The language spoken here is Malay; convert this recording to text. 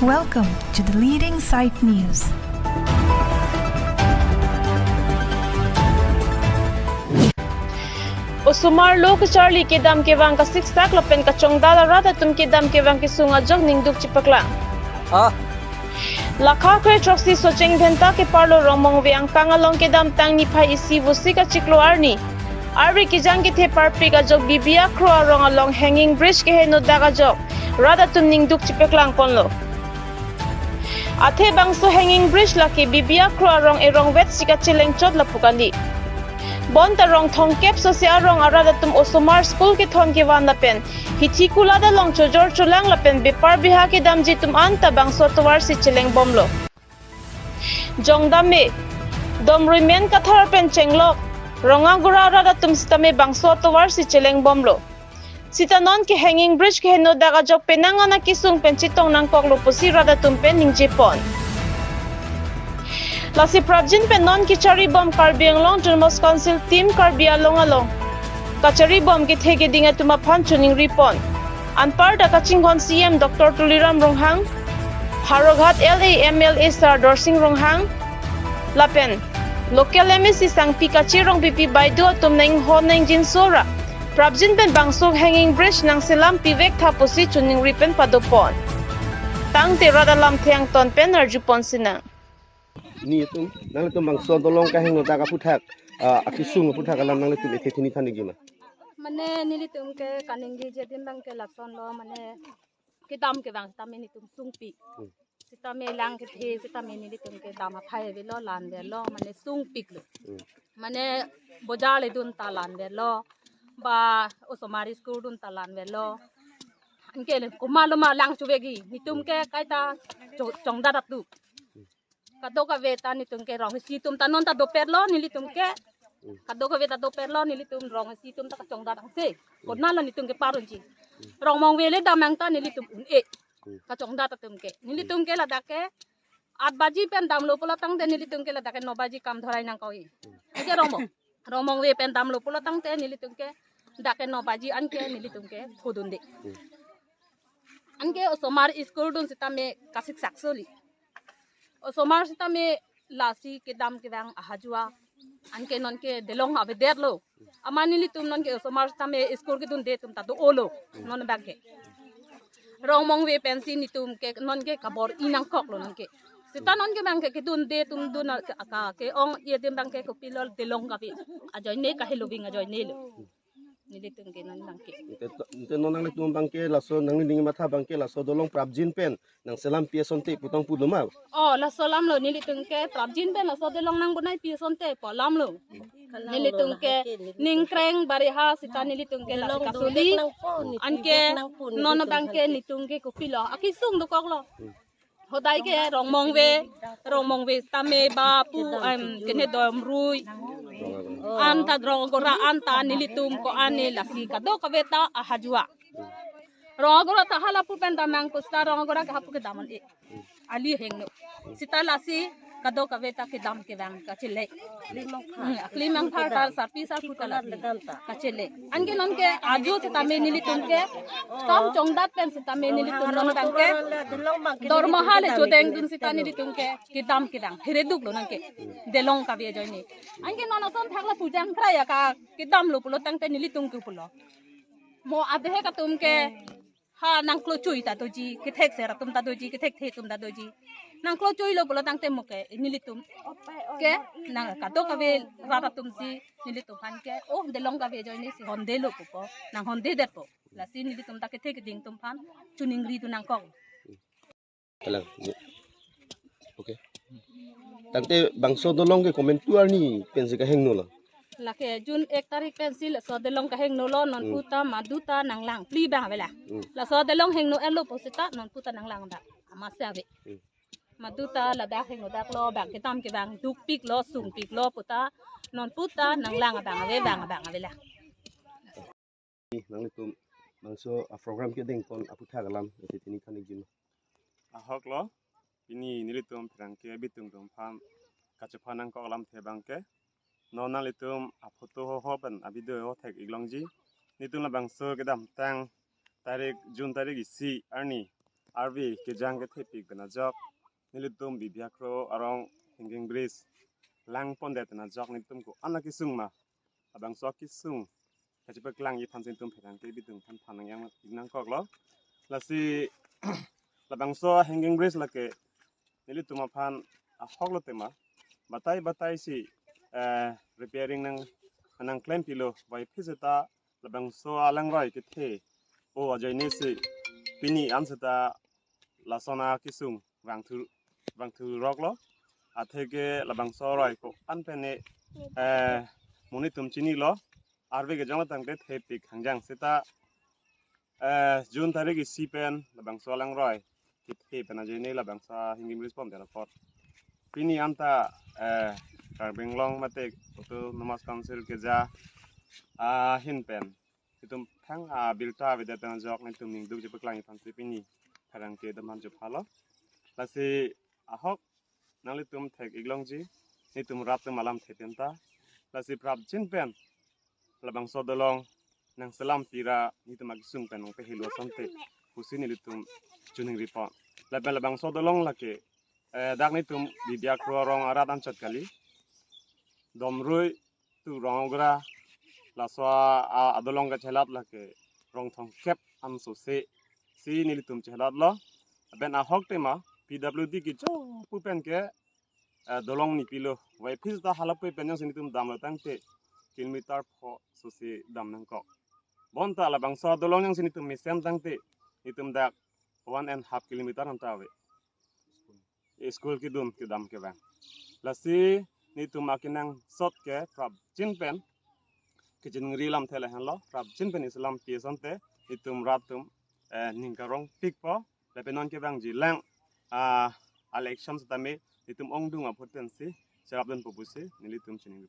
Welcome to the Leading Sight News. Osumar lok Charlie ke dam ke wang ka six tak lapen ka chongdala rata tum ke dam ke wang ke sunga jok ningduk chipaklang. Lakha kre troksi socheng bhenta ke parlo romong ve ang kangalong ke dam tang ni phai isi vusika chiklo arni. Arri ki jang ke the parpi ka jok bibia kro rong along hanging bridge ke heno daga jok rata tum ningduk chipaklang ponlo. Athe bangso hanging bridge la ke bibia kro rong erong vet sika chileng chot la pukandi. Bon tarong thongkep sosia rong arada tum Osumar school ke thon ke wan lapen hitikula da long chojor chulang lapen bepar biha ke damji tum anta bangso towar si chileng bomlo jongdame domrui men kathar pen chenglok ronga gura arada tum stame bangso towar si chileng bomlo sitanon ke hanging bridge ke heno daga jok penangana kisung pen chitong nang koklo pusi rada tum pen ningjepon Lasi Prabjin pe non ki chari bom Karbiang long Junmos Council team Karbia long along. Kachari bom ki thege dinga tuma phan chuning ripon. Anpar da kachingkhon CM Dr. Tuliram Ronghang, Haroghat LA MLA Star Dorsing Ronghang, Lapen. Local MSC sang Pikachi rong pipi baidu tum nang honeng jin sora. Prabjin pen bangsog hanging bridge nang selam pivek thapusi chuning ripen padopon. Tang te radalam thiang ton pen arjupon sinang. Ni tum nang tum bang so dolong ka heng ta ka puthak akisung puthak alam nang tum ethe thini thani gima mane nili tum ke kaningi je din bang ke lakson lo mane ke dam ke bang ta meni tum sungpi sita me lang ke the sita me nili tum ke dam phai ve lo lan ve lo mane sungpik lo mane bojale dun ta lan ve lo ba Osumar school dun ta lan ve lo anke le kumalo ma lang chuwegi ni tum ke kaita chongda dat du kadoka veta ni tum ke rong si tum tanon ta do perlo nili tum ke kadoka veta do perlo nili tum rong si tum ta chongda dang se kodna la ni tum ke parunji rong mong vele damang ta nili tum un e ka chongda ta tum ke nili tum ke la dake 8 baji pen dam lo pola tang de nili tum ke la dake 9 baji kam thorai nang koi ke rong mong ve pen dam lo pola tang te nili tum ke dake 9 baji an ke nili tum ke khudun de an ke Osumar school dun sita me kasik saksoli Osumar sita me lasi ke dam ke bang ahajua anke non ke delong ave derlo amani li tum non ke Osumar sita me skor ke dun de tum ta do olo non bag ke rong mong ve pensi ni tum ke non ke kabor inang kok lo non ke sita non ke bang ke dun de tum dun ka ke ong ye dem bang ke ko pilol delong ka bi ajoy ne ka helo binga joy ne lo ni li tum ke non bang ke te non nang tum bang ke la so nang ding matha bang ke la so dolong Prabjin pen nang selam pieson te putong puluma la so lam lo ni li tum ke Prabjin pen la so delong nang bunai pieson te po lam lo nili tungke ningkreng bariha sita nili tungke la kasuli anke nono bangke nitungke kupilo akisung do koklo hodai ke rongmong ve tame ba pu kene dom rui anta drogora anta nili tum ko ane lasi kado kaveta ahajua rongora tahala pu pen damang pusta rongora ka pu ke daman e ali hengno sita lasi kado kaveta ke dam ke bang kachile klimang phar tar sapi sa putala kachile ange non ke ajo sita me nili tumke kam chongdat pen sita me nili tum non bangke dormahale jodeng dun sita nili tumke ke dam ke bang hereduk lo nang ke delong ka be joini ange non son thakla pujang khraya ka ke dam lo pulo tang te nili tum ku pulo mo adhe ka tumke ha nang klo chui ta doji ke thek se ra tum ta doji ke thek the tum ta doji nang klo chui lo pulo tang te muke nili tum ke nang ka to ka ve ra tum si nili tum han ke oh delong ka ve joini si honde lo po nang honde der po la si nili tum ta ke thek ding tum phan chuning ri tu nang kong alang okay tangte bangso dolong ke comment tuar ni pen se ka heng no la lake Jun 1 tarik pensil so delong ka heng no lo non puta maduta nang lang pli ba vela la so delong heng no elo posita non puta nang lang da amasa ve maduta la da heng no dak lo bang ke tam ke bang duk pik lo sung pik lo puta non puta nang lang bang vela nang tum bangso program ke ding ton aputha galam ethe thini thani gima hok lo ini nilitum prangke bitung tum pham kachapanang ko alam the bangke nona litum aphoto ho ban abido ho thek iglongji nitung la bangso kedam tang tarik Jun tarik isi arni RV Kijang ke thepik bena jok nilitum bibiakro arong hanging bridge lang pondet na jok nitum ko anaki sungma abang so kisung kajipek lang yi phansin tum pheran ke bitung phan phanang yang inang kok lo lasi labang so hanging bridge lake nilitum phan a hoklo tema batai si repairing nang claim pilo vai phizeta labang so alang roi ke the o ajai ne si pini anseta lasona kisung wangthu rock lo atheke labang so roi ko anpene monitum chini lo arve ge jangla tangte thepik hangjang seta June tarikh si pen labang so alang roi ki the pena jene labang sa hingim respond dela pot pini anta Karbenglong mate to namas council ke ja hin pen itum thang bilta vedatan jok ni tum ning du je paklang pan pini tharang ke daman je phalo lasi ahok nang tum thek iglongji ni tum rap tum malam thepenta lasi prap chin pen labang sodolong nang salam pira ni tum agisung pen pe hilo sonte kusini litum juning report labang sodolong lake dak ni tum bibiak rong aradan chat kali domrui tu rongra la swa adolong ga chelat lake rong thong kep am so se si nilitum chelat lo ben a hok tema PWD ki cho pu pen ke dolong ni pilo wai phis da halapoi pen yang sinitum dam la tang te kilometer pho so se dam nang ko bon ta la bang so dolong yang sinitum mi sem tang te itum dak 1.5 kilometer am ta we school ki dum ki dam ke bang lasi ni tumakinang sot ke prab chin pen ke jin rilam thela han lo prab chin pen islam pi sonte itum ratum ningkarong pikpo lepenon ke bang ji lang elections tame itum ongdung a potensi serap dan popusi nilitum chining